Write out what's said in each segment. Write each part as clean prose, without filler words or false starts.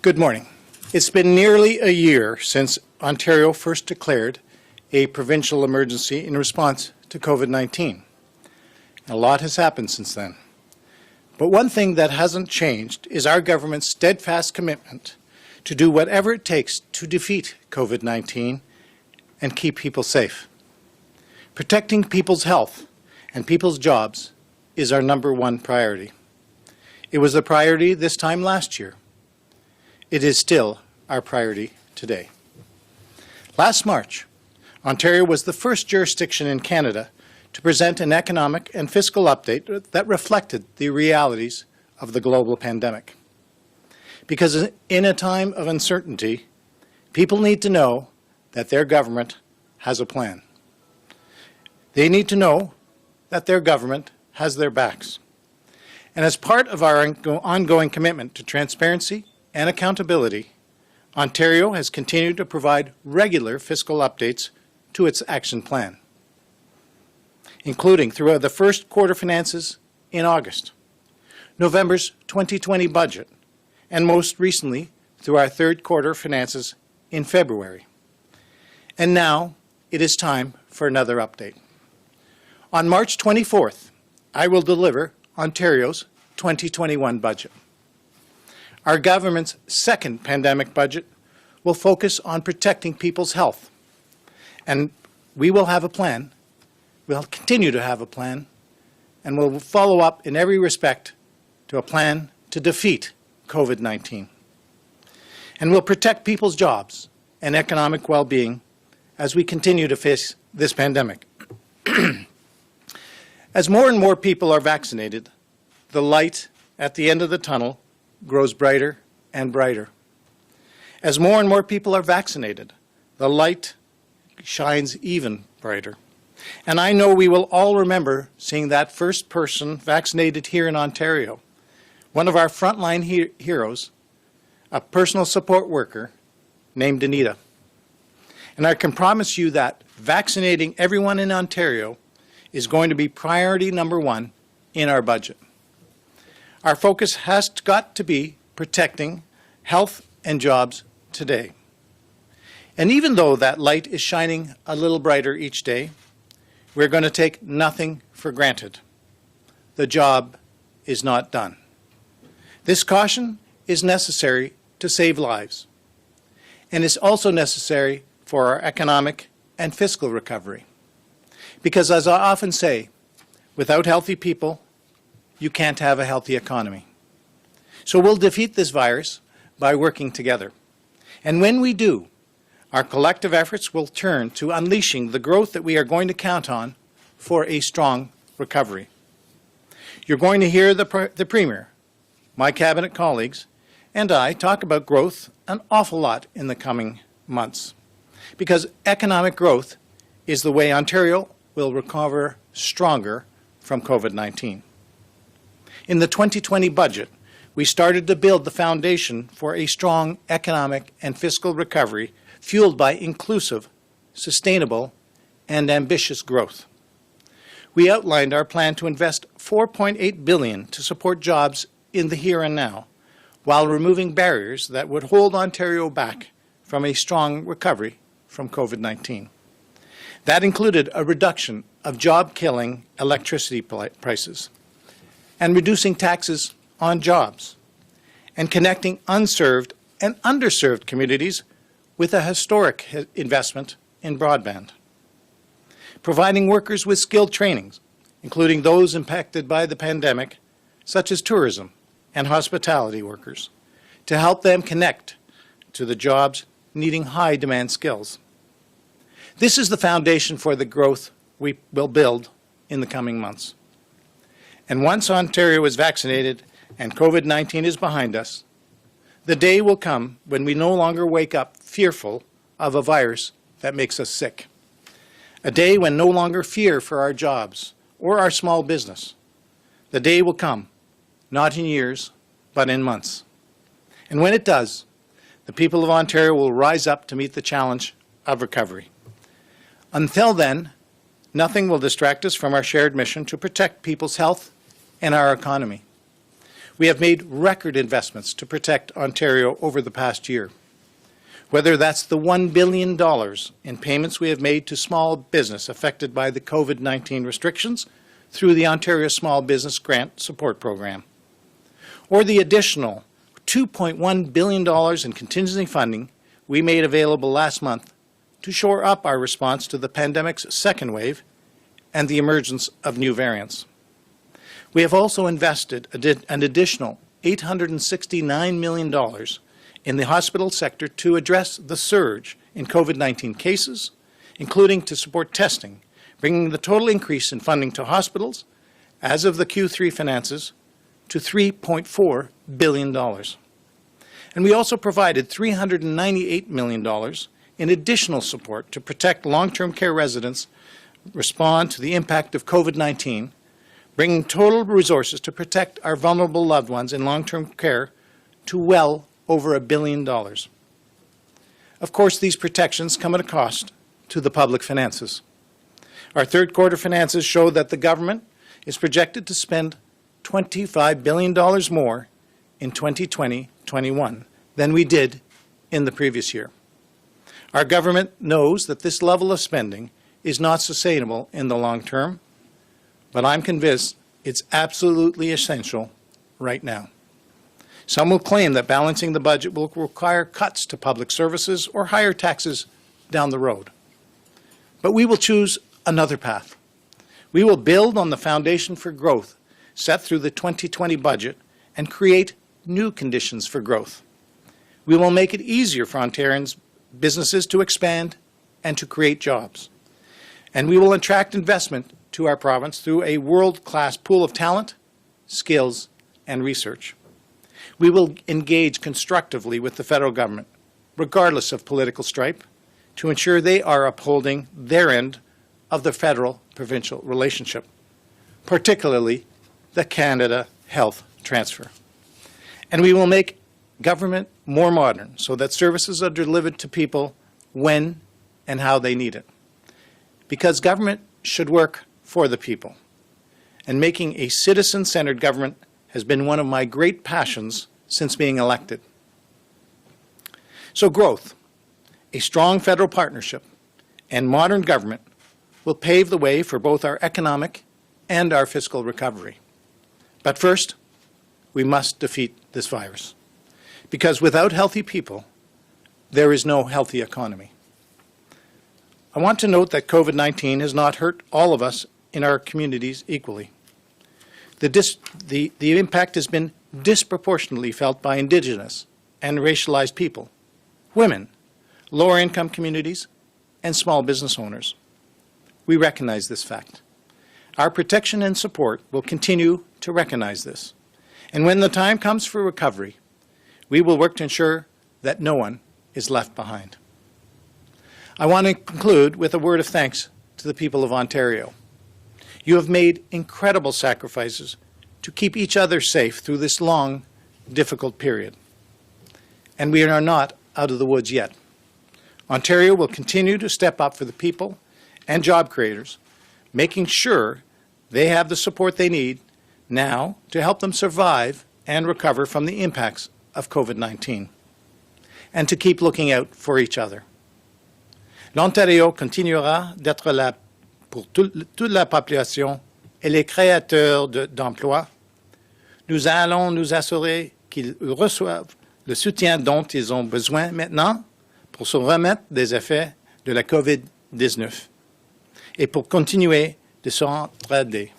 Good morning. It's been nearly a year since Ontario first declared a provincial emergency in response to COVID-19. A lot has happened since then. But one thing that hasn't changed is our government's steadfast commitment to do whatever it takes to defeat COVID-19 and keep people safe. Protecting people's health and people's jobs is our #1 priority. It was a priority this time last year. It is still our priority today. Last March, Ontario was the first jurisdiction in Canada to present an economic and fiscal update that reflected the realities of the global pandemic. Because in a time of uncertainty, people need to know that their government has a plan. They need to know that their government has their backs. And as part of our ongoing commitment to transparency and accountability, Ontario has continued to provide regular fiscal updates to its action plan, including throughout the first quarter finances in August, November's 2020 budget, and most recently through our third quarter finances in February. And now it is time for another update. On March 24th, I will deliver Ontario's 2021 budget. Our government's second pandemic budget will focus on protecting people's health. And we will have a plan. We'll continue to have a plan. And we'll follow up in every respect to a plan to defeat COVID-19. And we'll protect people's jobs and economic well-being as we continue to face this pandemic. As more and more people are vaccinated, the light at the end of the tunnel grows brighter and brighter. As more and more people are vaccinated, the light shines even brighter. And I know we will all remember seeing that first person vaccinated here in Ontario, one of our frontline heroes, a personal support worker named Anita. And I can promise you that vaccinating everyone in Ontario is going to be priority #1 in our budget. Our focus has got to be protecting health and jobs today. And even though that light is shining a little brighter each day, we're going to take nothing for granted. The job is not done. This caution is necessary to save lives, and is also necessary for our economic and fiscal recovery. Because as I often say, without healthy people, you can't have a healthy economy. So we'll defeat this virus by working together. And when we do, our collective efforts will turn to unleashing the growth that we are going to count on for a strong recovery. You're going to hear the Premier, my Cabinet colleagues, and I talk about growth an awful lot in the coming months, because economic growth is the way Ontario will recover stronger from COVID-19. In the 2020 budget, we started to build the foundation for a strong economic and fiscal recovery fueled by inclusive, sustainable, and ambitious growth. We outlined our plan to invest $4.8 billion to support jobs in the here and now, while removing barriers that would hold Ontario back from a strong recovery from COVID-19. That included a reduction of job-killing electricity prices, and reducing taxes on jobs, and connecting unserved and underserved communities with a historic investment in broadband. Providing workers with skilled trainings, including those impacted by the pandemic, such as tourism and hospitality workers, to help them connect to the jobs needing high-demand skills. This is the foundation for the growth we will build in the coming months. And once Ontario is vaccinated and COVID-19 is behind us, the day will come when we no longer wake up fearful of a virus that makes us sick. A day when no longer fear for our jobs or our small business. The day will come, not in years, but in months. And when it does, the people of Ontario will rise up to meet the challenge of recovery. Until then, nothing will distract us from our shared mission to protect people's health and our economy. We have made record investments to protect Ontario over the past year. Whether that's the $1 billion in payments we have made to small business affected by the COVID-19 restrictions through the Ontario Small Business Grant Support Program, or the additional $2.1 billion in contingency funding we made available last month to shore up our response to the pandemic's second wave and the emergence of new variants. We have also invested an additional $869 million in the hospital sector to address the surge in COVID-19 cases, including to support testing, bringing the total increase in funding to hospitals as of the Q3 finances to $3.4 billion. And we also provided $398 million in additional support to protect long-term care residents respond to the impact of COVID-19, bringing total resources to protect our vulnerable loved ones in long-term care to well over $1 billion. Of course, these protections come at a cost to the public finances. Our third quarter finances show that the government is projected to spend $25 billion more in 2020-21 than we did in the previous year. Our government knows that this level of spending is not sustainable in the long term, but I'm convinced it's absolutely essential right now. Some will claim that balancing the budget will require cuts to public services or higher taxes down the road. But we will choose another path. We will build on the foundation for growth set through the 2020 budget and create new conditions for growth. We will make it easier for Ontarians' businesses to expand and to create jobs. And we will attract investment to our province through a world-class pool of talent, skills, and research. We will engage constructively with the federal government, regardless of political stripe, to ensure they are upholding their end of the federal-provincial relationship, particularly the Canada Health Transfer. And we will make government more modern so that services are delivered to people when and how they need it. Because government should work for the people. And making a citizen-centered government has been one of my great passions since being elected. So growth, a strong federal partnership, and modern government will pave the way for both our economic and our fiscal recovery. But first, we must defeat this virus. Because without healthy people, there is no healthy economy. I want to note that COVID-19 has not hurt all of us in our communities equally. The impact has been disproportionately felt by Indigenous and racialized people, women, lower-income communities, and small business owners. We recognize this fact. Our protection and support will continue to recognize this. And when the time comes for recovery, we will work to ensure that no one is left behind. I want to conclude with a word of thanks to the people of Ontario. You have made incredible sacrifices to keep each other safe through this long, difficult period. And we are not out of the woods yet. Ontario will continue to step up for the people and job creators, making sure they have the support they need now to help them survive and recover from the impacts of COVID-19, and to keep looking out for each other. L'Ontario continuera d'être là pour toute la population et les créateurs d'emplois. Nous allons nous assurer qu'ils reçoivent le soutien dont ils ont besoin maintenant pour se remettre des effets de la COVID-19 et pour continuer de s'entraider.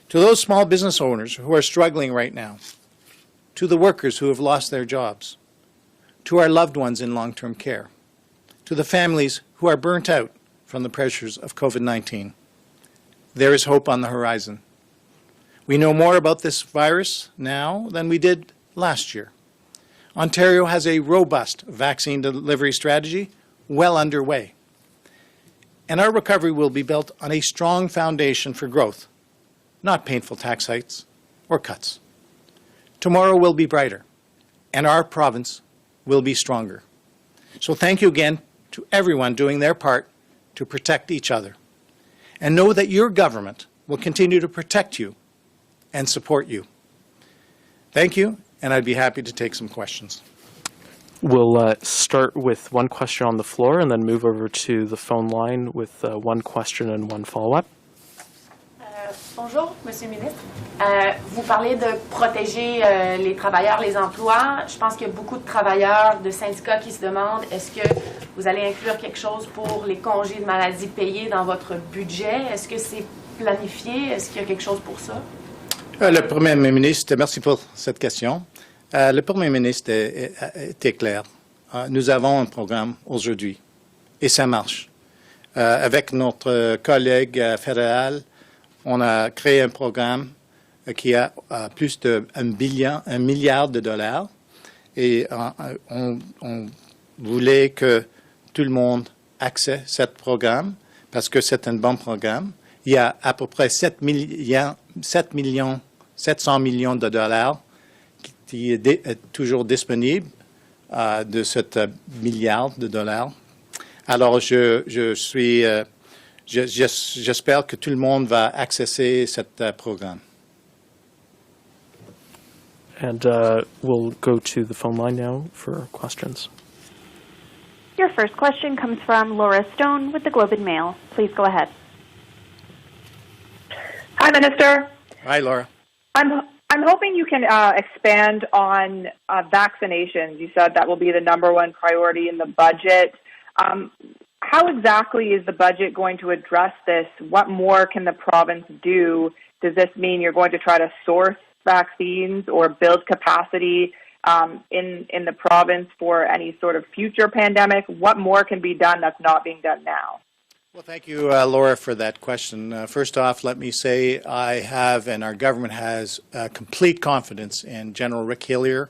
To those small business owners who are struggling right now, to the workers who have lost their jobs, to our loved ones in long-term care, to the families who are burnt out from the pressures of COVID-19, there is hope on the horizon. We know more about this virus now than we did last year. Ontario has a robust vaccine delivery strategy well underway. And our recovery will be built on a strong foundation for growth, not painful tax hikes or cuts. Tomorrow will be brighter, and our province will be stronger. So thank you again to everyone doing their part to protect each other. And know that your government will continue to protect you and support you. Thank you, and I'd be happy to take some questions. We'll start with one question on the floor and then move over to the phone line with one question and one follow-up. Bonjour, Monsieur le Ministre. Vous parlez de protéger les travailleurs, les emplois. Je pense qu'il y a beaucoup de travailleurs, de syndicats qui se demandent est-ce que vous allez inclure quelque chose pour les congés de maladie payés dans votre budget? Est-ce que c'est planifié? Est-ce qu'il y a quelque chose pour ça? Le Premier ministre, merci pour cette question. Le Premier ministre était clair. Nous avons un programme aujourd'hui et ça marche. Avec notre collègue fédéral, on a créé un programme qui a plus d'1 milliard de dollars et on voulait que tout le monde accède à ce programme parce que c'est un bon programme. Il y a à peu près 700 millions de dollars qui est toujours disponible de ce milliard de dollars. Alors, j'espère que tout le monde va accéder à ce programme. And we'll go to the phone line now for questions. Your first question comes from Laura Stone with the Globe and Mail. Please go ahead. Hi, Minister. Hi, Laura. I'm hoping you can expand on vaccinations. You said that will be the number one priority in the budget. How exactly is the budget going to address this? What more can the province do? Does this mean you're going to try to source vaccines or build capacity in the province for any sort of future pandemic? What more can be done that's not being done now? Well, thank you, Laura, for that question. First off, let me say I have and our government has complete confidence in General Rick Hillier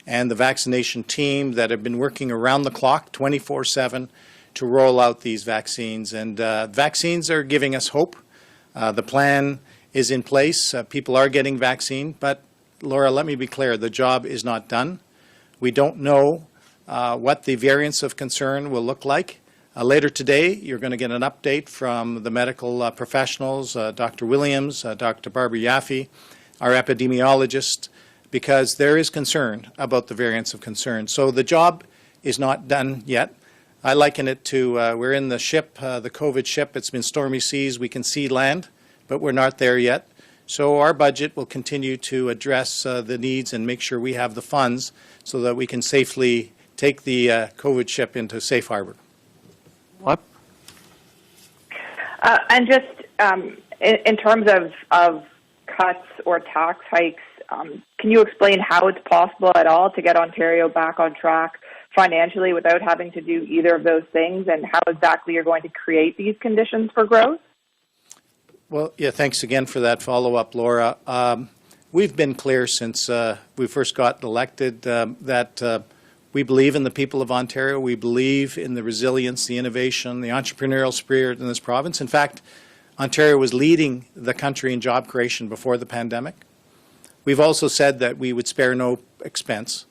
and the vaccination team that have been working around the clock 24/7 to roll out these vaccines. And vaccines are giving us hope. The plan is in place. People are getting vaccine. But, Laura, let me be clear. The job is not done. We don't know what the variants of concern will look like. Later today, you're going to get an update from the medical professionals, Dr. Williams, Dr. Barbara Yaffe, our epidemiologist, because there is concern about the variants of concern. So the job is not done yet. I liken it to we're in the ship, the COVID ship. It's been stormy seas. We can see land, but we're not there yet. So our budget will continue to address the needs and make sure we have the funds so that we can safely take the COVID ship into safe harbor. What? And just in terms of cuts or tax hikes, can you explain how it's possible at all to get Ontario back on track financially without having to do either of those things, and how exactly you're going to create these conditions for growth? Well, yeah, thanks again for that follow-up, Laura. We've been clear since we first got elected that we believe in the people of Ontario. We believe in the resilience, the innovation, the entrepreneurial spirit in this province. In fact, Ontario was leading the country in job creation before the pandemic. We've also said that we would spare no expense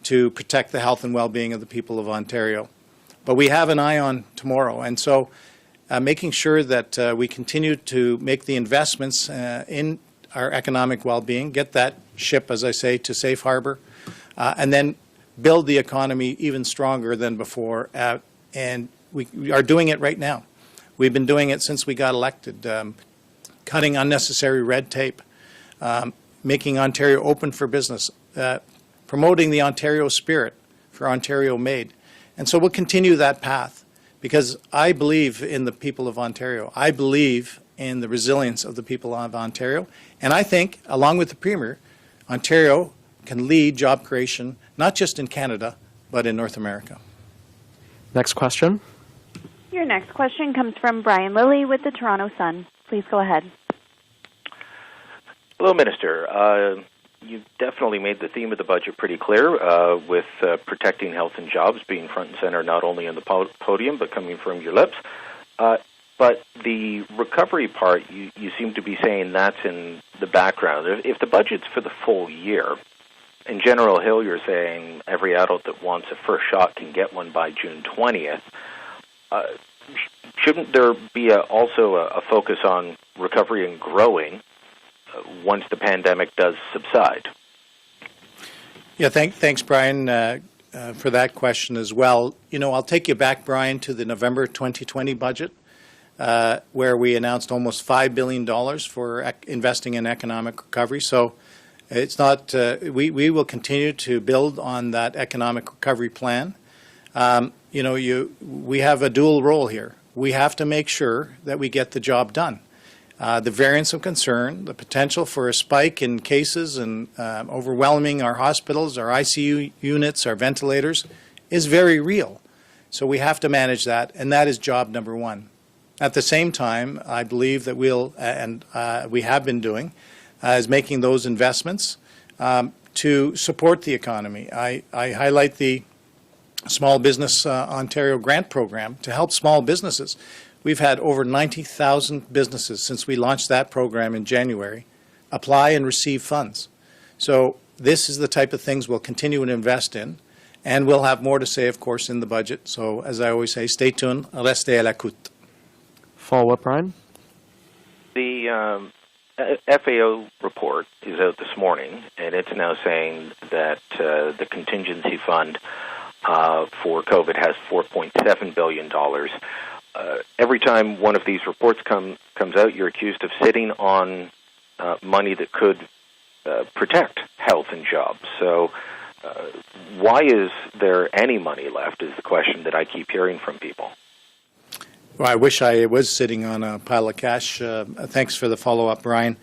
to protect the health and well-being of the people of Ontario. But we have an eye on tomorrow. And so making sure that we continue to make the investments in our economic well-being, get that ship, as I say, to safe harbor, and then build the economy even stronger than before. And we are doing it right now. We've been doing it since we got elected, cutting unnecessary red tape, making Ontario open for business, promoting the Ontario spirit for Ontario Made. And so we'll continue that path because I believe in the people of Ontario. I believe in the resilience of the people of Ontario. And I think, along with the Premier, Ontario can lead job creation, not just in Canada, but in North America. Next question. Your next question comes from Brian Lilly with the Toronto Sun. Please go ahead. Hello, Minister. You've definitely made the theme of the budget pretty clear, with protecting health and jobs being front and center, not only on the podium, but coming from your lips. But the recovery part, you seem to be saying that's in the background. If the budget's for the full year, in General Hill, you're saying every adult that wants a first shot can get one by June 20th. Shouldn't there be also a focus on recovery and growing once the pandemic does subside? Yeah, thanks, Brian, for that question as well. I'll take you back, Brian, to the November 2020 budget, where we announced almost $5 billion for investing in economic recovery. So it's not, we will continue to build on that economic recovery plan. We have a dual role here. We have to make sure that we get the job done. The variants of concern, the potential for a spike in cases and overwhelming our hospitals, our ICU units, our ventilators is very real. So we have to manage that, and that is job number one. At the same time, I believe that we have been doing, is making those investments to support the economy. I highlight the Small Business Ontario Grant Program to help small businesses. We've had over 90,000 businesses since we launched that program in January apply and receive funds. So this is the type of things we'll continue to invest in, and we'll have more to say, of course, in the budget. So as I always say, stay tuned, restez à l'écoute. Follow-up, Brian? The FAO report is out this morning, and it's now saying that the contingency fund for COVID has $4.7 billion. Every time one of these reports comes out, you're accused of sitting on money that could protect health and jobs. So why is there any money left is the question that I keep hearing from people. Well, I wish I was sitting on a pile of cash. Thanks for the follow-up, Brian.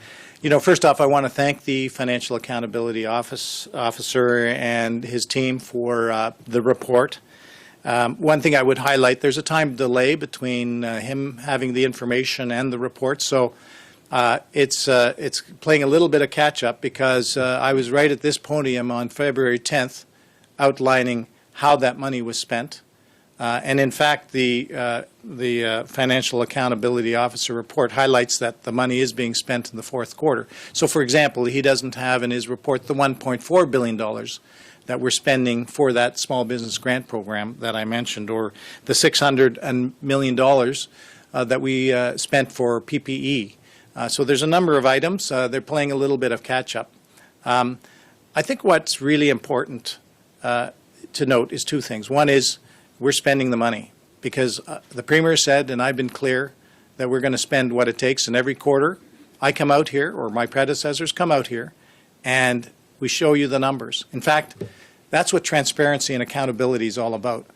First off, I want to thank the Financial Accountability Officer and his team for the report. One thing I would highlight, there's a time delay between him having the information and the report, so it's playing a little bit of catch-up because I was right at this podium on February 10th outlining how that money was spent. And in fact, the Financial Accountability Officer report highlights that the money is being spent in the fourth quarter. So, for example, he doesn't have in his report the $1.4 billion that we're spending for that small business grant program that I mentioned, or the $600 million that we spent for PPE. So there's a number of items. They're playing a little bit of catch-up. I think what's really important to note is two things. One is we're spending the money because the Premier said, and I've been clear, that we're going to spend what it takes. And every quarter I come out here, or my predecessors come out here, and we show you the numbers. In fact, that's what transparency and accountability is all about.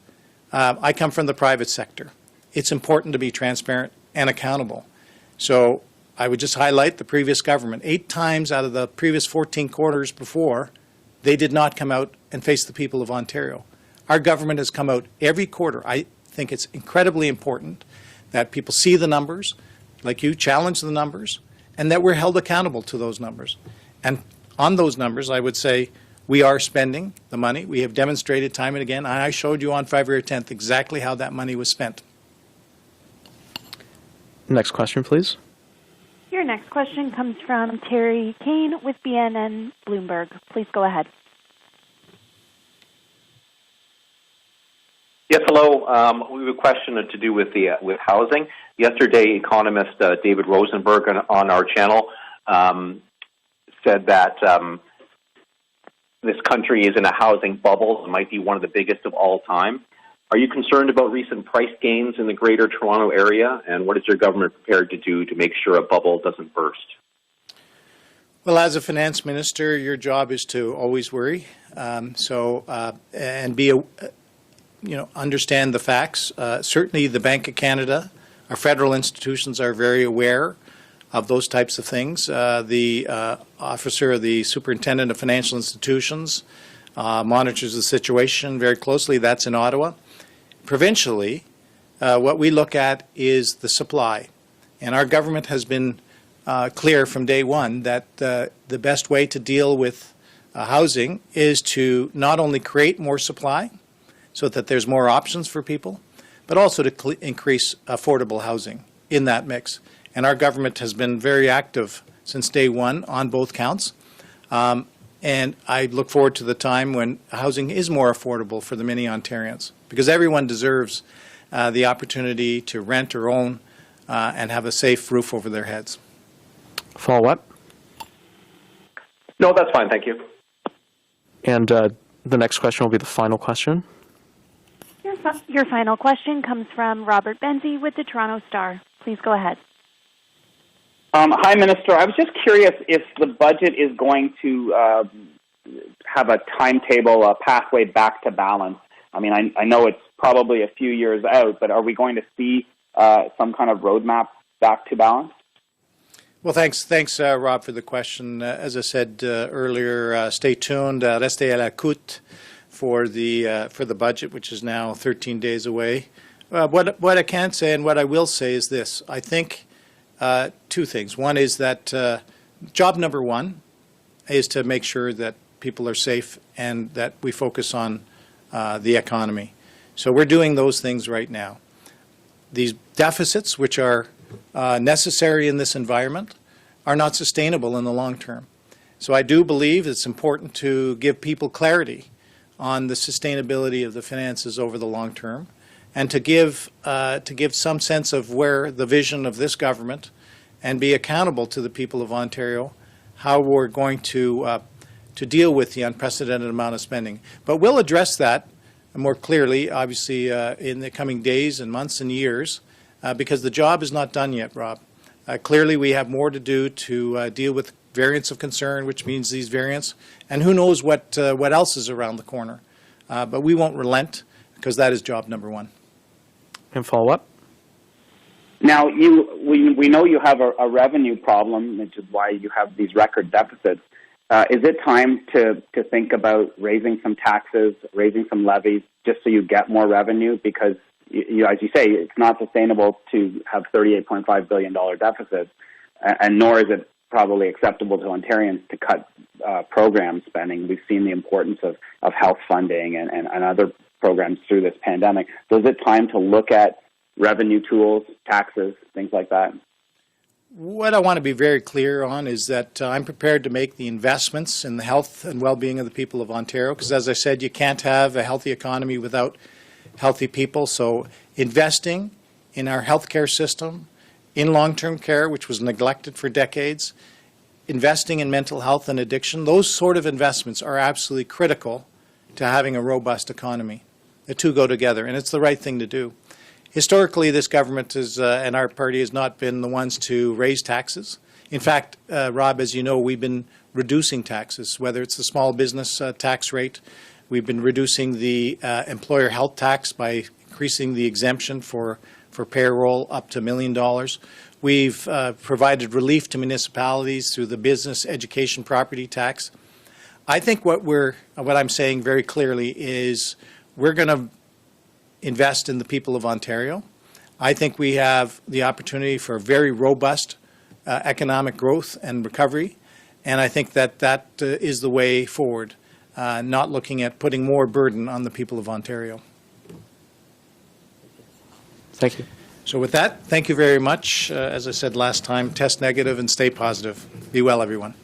I come from the private sector. It's important to be transparent and accountable. So I would just highlight the previous government. 8 times out of the previous 14 quarters before, they did not come out and face the people of Ontario. Our government has come out every quarter. I think it's incredibly important that people see the numbers, like you, challenge the numbers, and that we're held accountable to those numbers. And on those numbers, I would say we are spending the money. We have demonstrated time and again. I showed you on February 10th exactly how that money was spent. Next question, please. Your next question comes from Terry Kane with BNN Bloomberg. Please go ahead. Yes, hello. We have a question to do with housing. Yesterday, economist David Rosenberg on our channel said that this country is in a housing bubble. It might be one of the biggest of all time. Are you concerned about recent price gains in the Greater Toronto Area, and what is your government prepared to do to make sure a bubble doesn't burst? Well, as a finance minister, your job is to always worry, and be understand the facts. Certainly, the Bank of Canada, our federal institutions are very aware of those types of things. The officer of the Superintendent of Financial Institutions monitors the situation very closely. That's in Ottawa. Provincially, what we look at is the supply. And our government has been clear from day one that the best way to deal with housing is to not only create more supply so that there's more options for people, but also to increase affordable housing in that mix. And our government has been very active since day one on both counts. And I look forward to the time when housing is more affordable for the many Ontarians, because everyone deserves the opportunity to rent or own and have a safe roof over their heads. Follow up? No, that's fine. Thank you. And the next question will be the final question. Your final question comes from Robert Benzie with the Toronto Star. Please go ahead. Hi, Minister. I was just curious if the budget is going to have a timetable, a pathway back to balance. I mean, I know it's probably a few years out, but are we going to see some kind of roadmap back to balance? Well, thanks, Rob, for the question. As I said earlier, stay tuned, restez à l'écoute for the budget, which is now 13 days away. What I can say and what I will say is this: I think two things. One is that job number one is to make sure that people are safe and that we focus on the economy. So we're doing those things right now. These deficits, which are necessary in this environment, are not sustainable in the long term. So I do believe it's important to give people clarity on the sustainability of the finances over the long term, and to give some sense of where the vision of this government, and be accountable to the people of Ontario, how we're going to deal with the unprecedented amount of spending. But we'll address that more clearly, obviously, in the coming days and months and years, because the job is not done yet, Rob. Clearly, we have more to do to deal with variants of concern, which means these variants, and who knows what else is around the corner. But we won't relent, because that is job number one. And follow up? Now, we know you have a revenue problem, which is why you have these record deficits. Is it time to think about raising some taxes, raising some levies, just so you get more revenue? Because, as you say, it's not sustainable to have $38.5 billion deficits, and nor is it probably acceptable to Ontarians to cut program spending. We've seen the importance of health funding and other programs through this pandemic. So is it time to look at revenue tools, taxes, things like that? What I want to be very clear on is that I'm prepared to make the investments in the health and well-being of the people of Ontario, because, as I said, you can't have a healthy economy without healthy people. So investing in our healthcare system, in long-term care, which was neglected for decades, investing in mental health and addiction, those sort of investments are absolutely critical to having a robust economy. The two go together, and it's the right thing to do. Historically, this government and our party has not been the ones to raise taxes. In fact, Rob, as you know, we've been reducing taxes, whether it's the small business tax rate. We've been reducing the employer health tax by increasing the exemption for payroll up to $1 million. We've provided relief to municipalities through the business, education, property tax. I think what I'm saying very clearly is we're going to invest in the people of Ontario. I think we have the opportunity for very robust economic growth and recovery, and I think that is the way forward, not looking at putting more burden on the people of Ontario. Thank you. So with that, thank you very much. As I said last time, test negative and stay positive. Be well, everyone.